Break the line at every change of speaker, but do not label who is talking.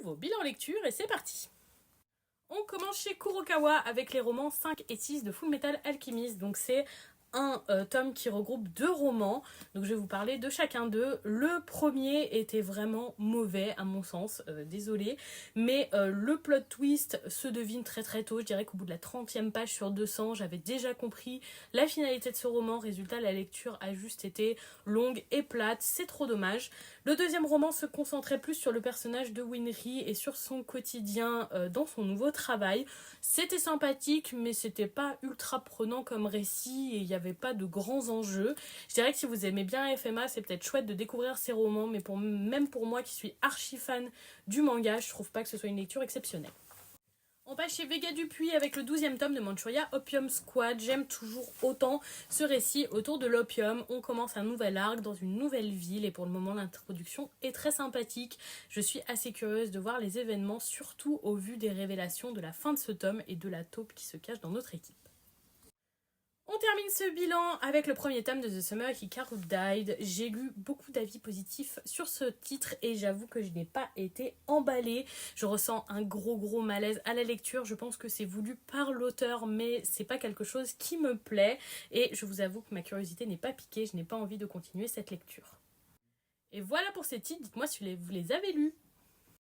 nouveau bilan lecture et c'est parti. On commence chez Kurokawa avec les romans 5 et 6 de Fullmetal Alchemist. Donc c'est un tome qui regroupe 2 romans. Donc je vais vous parler de chacun d'eux. Le premier était vraiment mauvais à mon sens, désolé. Mais le plot twist se devine très très tôt. Je dirais qu'au bout de la 30e page sur 200, j'avais déjà compris la finalité de ce roman. Résultat, la lecture a juste été longue et plate. C'est trop dommage. Le deuxième roman se concentrait plus sur le personnage de Winry et sur son quotidien dans son nouveau travail. C'était sympathique, mais c'était pas ultra prenant comme récit et il n'y avait pas de grands enjeux. Je dirais que si vous aimez bien FMA, c'est peut-être chouette de découvrir ces romans, mais même pour moi qui suis archi fan du manga, je trouve pas que ce soit une lecture exceptionnelle. On passe chez Vega Dupuis avec le 12e tome de Manchuria Opium Squad. J'aime toujours autant ce récit autour de l'opium. On commence un nouvel arc dans une nouvelle ville et pour le moment l'introduction est très sympathique. Je suis assez curieuse de voir les événements, surtout au vu des révélations de la fin de ce tome et de la taupe qui se cache dans notre équipe. On termine ce bilan avec le premier tome de The Summer Hikaru Died. J'ai lu beaucoup d'avis positifs sur ce titre et j'avoue que je n'ai pas été emballée. Je ressens un gros malaise à la lecture. Je pense que c'est voulu par l'auteur, mais c'est pas quelque chose qui me plaît. Et je vous avoue que ma curiosité n'est pas piquée. Je n'ai pas envie de continuer cette lecture. Et voilà pour ces titres. Dites-moi si vous les avez lus.